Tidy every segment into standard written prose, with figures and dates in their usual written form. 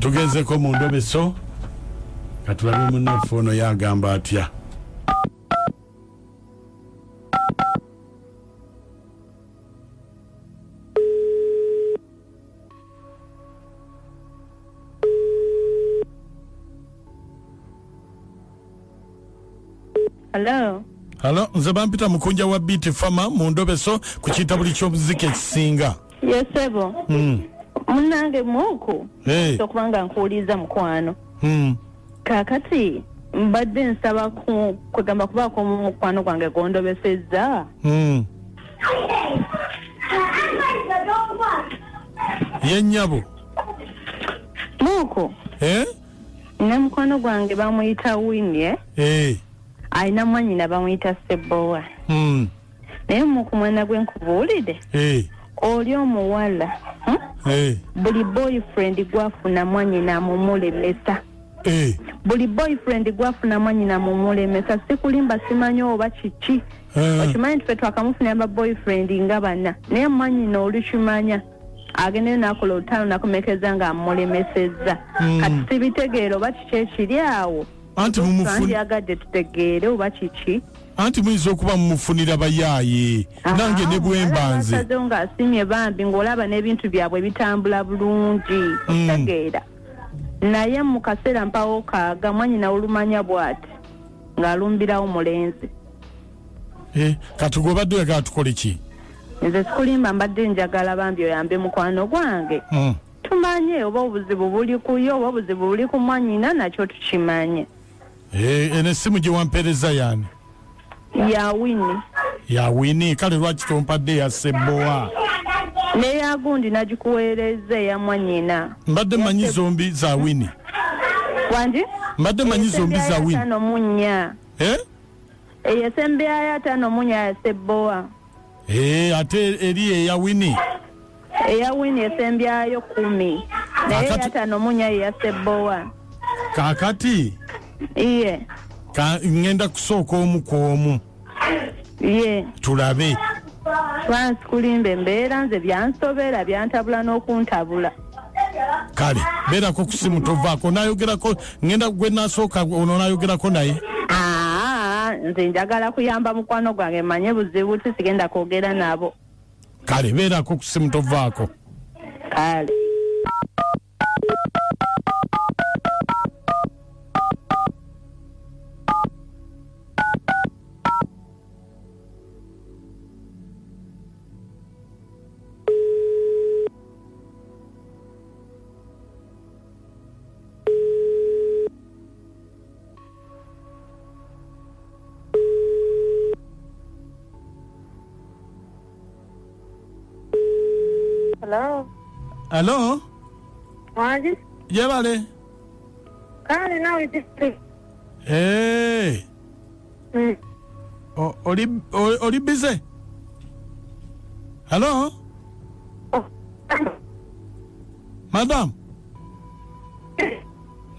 Katugezeko mu ndobeso katulabe munaffe ono yagamba atya. Hello, nze bampita Mukunja wa Beat Farmer mu ndobeso ku kitabuli ky'omuziki ekisinga. Yes, ebo. Munange muku. Sokubanga nkuuliza mukwano. Kakati mbadde nsaba kugamba kubaako mukwano gwange gondobesezza. Yennyabo. Muku. Ne mukwano gwange bamuyita Winnie. Aina mwanyina bamuyita Sebowa. Naye muku mwana gwe nkubuulire. Oli omuwala. Buli boyfriend gwafuna mwanyina mumulemesa. Buli boyfriend gwafuna mwanyina mumulemesa. Sikulimba simanyi oba kiki. Okimanyi nti ffe twakamufuna aba boyfriend nga bana. Naye mwanyina olukimanya. Agende nakola olutalo nakumekeza nga amulemesezza. Kati sibitegeera oba kiki ekiri awo. Anti mumufuni yagadde tutegeere oba kiki. Anti muyinza okuba mumufunira bayaaye nange ne bwembanze asaze nga asimye bambi ng'olaba n'ebintu byabwe bitambula bulungi otegeera naye mu kaseera mpawo kaaga mwanyina olumanya bw'ati ng'alumbirawo mulenzi. Kati gwe obadde oyagala tukole ki? Nze sikulimba mbadde njagala bambi oyambe mukwano gwange tumanye oba obuzibu buli kuyo oba obuzibu buli ku mwanyina nakyo tukimanye. Eno essimu gye wampeereza yaani? Ya Winnie kale lwaki tompadde ya Sebowa? Neya gundi nagikuweereza ya mwanyina. Mbadde manyi zombi za Winnie. Wanji? Mbadde manyi zombi za Winnie. Tano munya. Eyasembea ya tano munya ya Sebowa. Ate eri ya Winnie. Eya Winnie esembea yo 10. Naye ya tano munya ya Sebowa. Kakati? Iye. Ngenda kusooka omu ku omu. Tulabe. Kulimba embeera nze byansobera byantabula n'okuntabula. Kale beerako ku simu tovaako nayogerako ngenda gwe nasooka ono nayogerako naye. Nze njagala kuyamba mukwano gwange manye buzibu tisigenda kwogera nabo. Kale beerako ku simu tovaako. Kale. Hello? Wanji? Yebale? Kale nawe district. Oli busy? Hello? Madam?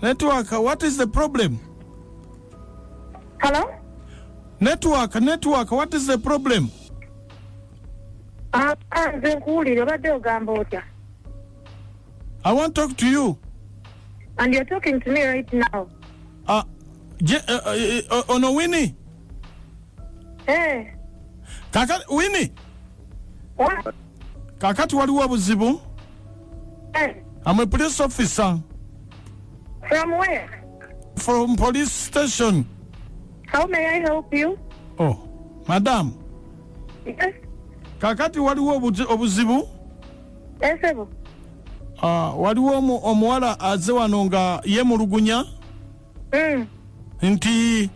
Network, what is the problem? Hello? Network, what is the problem? I want to talk to you. And you're talking to me right now. Ono Winnie? Kakati, Winnie? What? Kakati waliwo buzibu? I'm a police officer. From where? From police station. How may I help you? Oh, madam. Yes? Kakati waliwo obuzibu? Yes, sir. Waliwo omuwala azze wano nga yemulugunya nti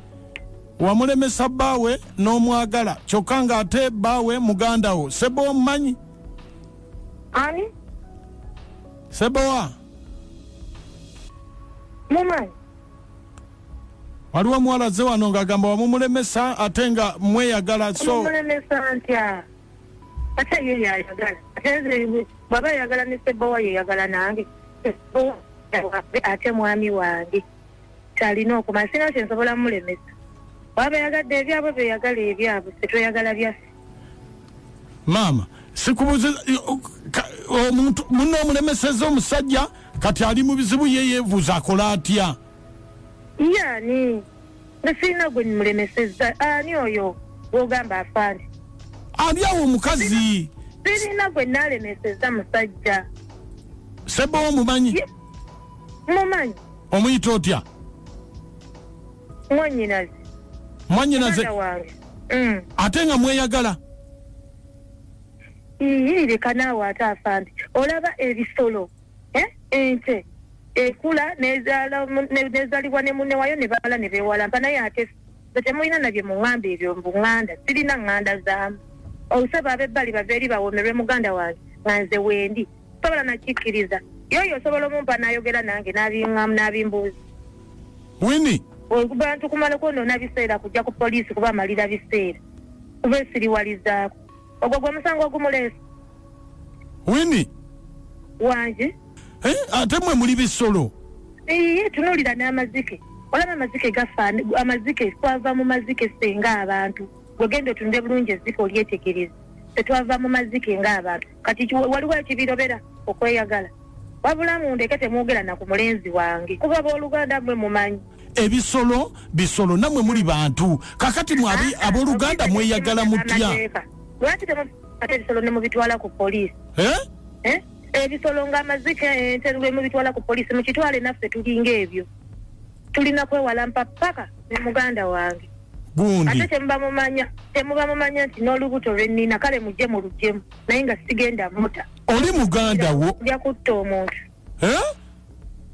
wamulemesa bbaawe n'omwagala kyokka nga ate bbaawe mugandawo. Sebowa omumanyi? Ani? Sebowa? Mumanyi? Waliwo omuwala azze wano ng'agamba wamumulemesa ate nga mweyagala so. Wamumulemesa ntya? Ate ye yayagala. Baba yagala ne Sebowa yeyagala nange. Ate mwami wange. Talina okumanya sina kyensobola mulemesa. Baba yagadde ebyabwe beyagala ebyabwe tetweyagala byaffe. Mama, sikubuze omuntu muno omulemeseza omusajja kati ali mu bizibu yeyeevuza akola atya? Yani nasina gwe mulemeseza ani oyo ogamba afande ali awo omukazi sirina gwe nalemeseza musajja Sebo omumanyi mumanyi omuyita otya? Mwanyinaze ate nga mweyagala leka naawe ate afande olaba ebisolo ente ekula nezalibwa ne munne wayo ne bala ne bewalampa naye ate temulina nabye mu ŋŋamba ebyo mbuŋŋanda sirina ŋŋanda zaamu olusaba abebbali bava eri bawomerwe muganda wange nga nze wendi sobola nakikkiriza yoyo osobola omumpa n'ayogera nange n'abiŋŋamu n'abimbuuzi Winnie bantu kumala kwonoona biseera kujja ku poliisi kuba amalira biseera kuba esiriwalizaako ogwo gwe musango ogumuleesa Winnie wanje ate mwe muli bisolo tunuulira n'amazike olaba amazike gafaana amazike twava mu mazike ffe ng'abantu gwegenda otunde bulungi ezzike olyetegereza tetwava mu mazike ng'abantu kati waliwo ekibirobera okweyagala wabula mundeke temwogera na ku mulenzi wange kuba abooluganda mwe mumanyi ebisolo bisolo namwe muli bantu kakati mwe abooluganda mweyagala mutya lwaki ate ebisolo ne mubitwala ku poliisi ebisolo ng'amazike ente lwe mubitwala ku poliisi mukitwale naffe tulinga ebyo tulina kwewalampa paka ne muganda wange gundi ate temuba mumanya nti n'olubuto lwe nnina kale mujje mu luggyemu naye nga sigenda muta oli muganda wo nja kutta omuntu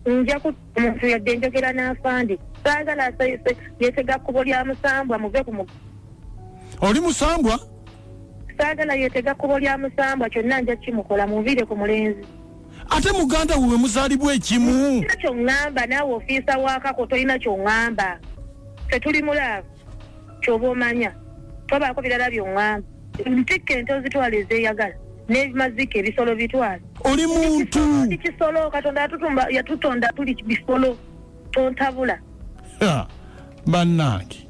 nja kutta omuntu yadde njogera n'afande saagala yeetega kkubo lya musambwa muve ku oli musambwa saagala yeetega kkubo lya musambwa kyonna nja kimukola muvire ku mulenzi ate muganda we muzaalibwa ekimu kyoŋŋamba naawe ofiisa waakako tolina kyoŋŋamba ffe tuli mulaavu kyoba omanya tobaako birala byoŋŋamba ntikka ente ozitwala ezeeyagala n'ebimazike ebisolo bitwala oli muntu kisolo katonda yatutonda tuli bisolo tontabula bannange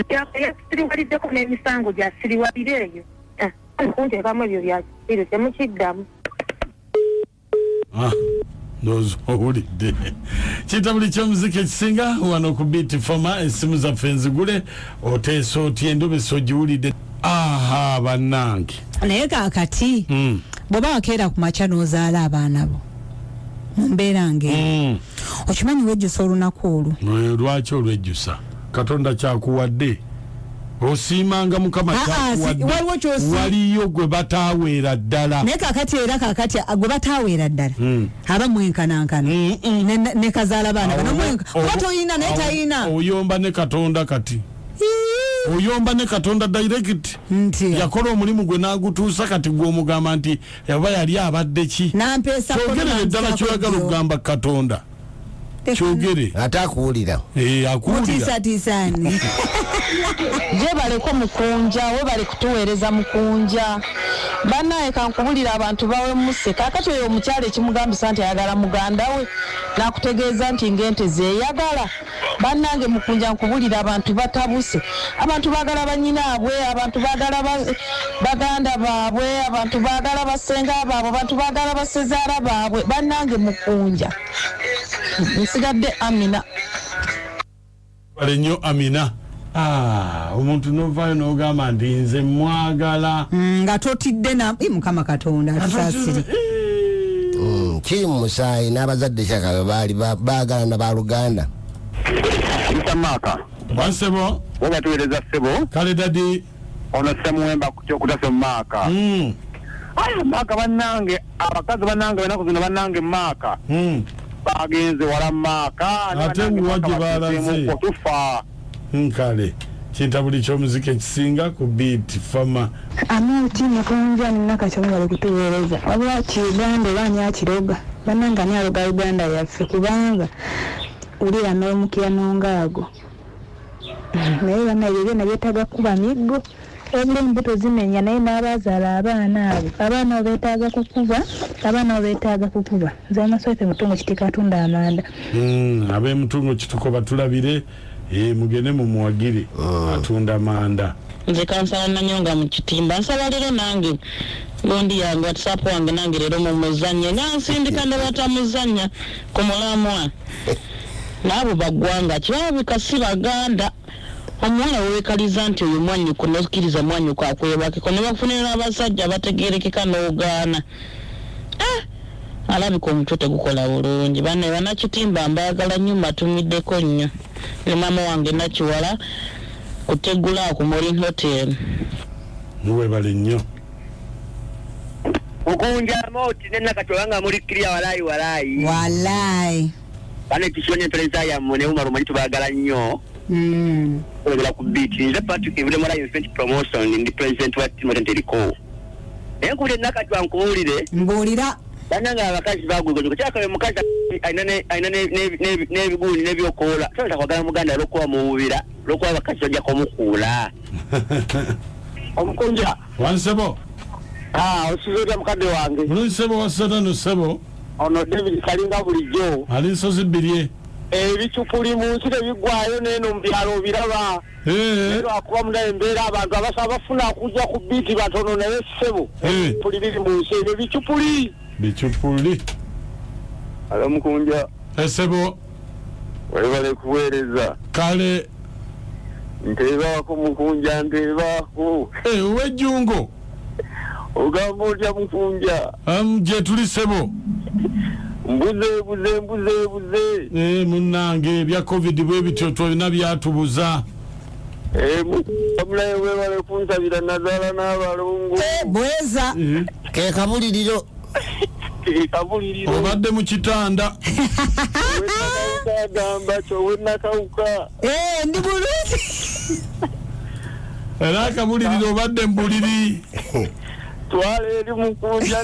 yasiriwaliddeko n'emisango gyasiriwalire eyo kunteekamu ebyo byakiro temukiddamu owulidde kitabuli ky'omuziki ekisinga wano ku Beat Fama essimu zaffe enzigule oteesa otya endobesa ogiwulidde bannange naye kaakati bw'oba wakeera ku makya n'ozaala abaana bo mu mbeera ng'eyo okimanyi wejjusa olunaku olwo lwaki olwejjusa katonda kyakuwadde osiimanga mukama kyakuwadde waliyo gwe bataaweera ddala naye kaakati gwe bataaweera ddala aba mwenkanankana ne kazaala baana bano kuba toyina naye tayina oyomba ne katonda kati oyomba ne katonda direct yakola omulimu gwe n'agutuusa kati gw'omugamba nti yaba yali abadde ki kyogerere ddala kyoyagala okugamba katonda kyogere ate akuwulira mutiisatiisaani je baleko mukunja we bali kutuweereza mukunja bannaye kankubulira abantu bawe muse kakati oyo omukyalo ekimugambisa nti ayagala muganda we nakutegeeza nti ng'ente zeeyagala bannange mukunja nkubulira abantu batabuse abantu baagala banyinaabwe abantu baagala baganda baabwe abantu baagala basenga baabwe abantu baagala basezaala baabwe bannange mukunja nsigadde Amina bale nnyo Amina omuntu novaayo n'ogamba nti nze mwagala nga totidde mukama katonda atusaasire kiri mu musaayi n'abazadde kyakabe baali baagalana baluganda Maka Bansebo oba tuweereza ssebo kale dadi ono Ssemuwemba kyokutasa Maka Maka bannange abakazi bannange banaku zino bannange Maka bagenze wala Maka ate muwajje baalaze tufa nkale kintabuli ky'omuziki ekisinga ku Beat Fama amuti mukunja nnakatono bali kutuweereza wabula kiganda oba nyakiroga bannange ani aloga Uganda yaffe kubanga ulira n'omukira n'ongaago naye bannabyo byonna byetaaga kuba miggo ebula embuto zimenya naye n'abazaala abaana abo abaana abo beetaaga kukuba nze amasoofe mutungo kitikatunda amanda ab'emutungo kituko batulabire mugende mumuwagire atunda manda nze kansala Nanyonga mu Kitimba nsaba leero nange gondi yange WhatsApp wange nange leero mu muzannyo nansindika ne batamuzannya ku mulamwa n'abo baggwanga kirabika si Baganda omuwala weekaliza nti oyo mwannyuku nokkiriza mwannyuku akwebakeko ne bakufunira abasajja bategeerekeka n'ogaana alabika omutwe tegukola bulungi banne Bannakitimba mbaagala nnyo mbatumiddeko nnyo ne maama wange Nakiwala kutegula ku Morin Hotel webale nnyo Mukunja moti nena katolanga muri kiria walai bane kishonye pereza ya mone umaru mali tubagala nnyo Ola ku beat nze Patrick Ibule mara event promotion ndi president wa team Enteriko enkule nakatwa nkuulire mbulira bananga abakazi bagwe kyaka mukazi aina ne biguni ne byokola kyota kwagala muganda lokwa mu bubira lokwa abakazi bajja komukula omukunja wansebo osizoja mukadde wange munsebo wasata no sebo ono David Kalinga bulijjo ali sozi birie ebichupuli munsi tebigwayo neno mubyalo biraba ero akuba munda embeera abantu abasaba bafuna kujja ku biti batono naye sebo ebipuli biri munsi bichupuli alo mukunja sebo wale kuweereza kale nteebako mukunja nteebako wejjungo ogamba otya mukunja gye tuli sebo mbuze munnange bya covid bwe bityo twalina byatubuza mulaye webale kunsabira Nazaala n'abalongo bweza ke kabuliriro obadde mu kitanda agamba kyowenakawuka ndi bulungi era akabuliriro obadde mu buliri twala eri mukunja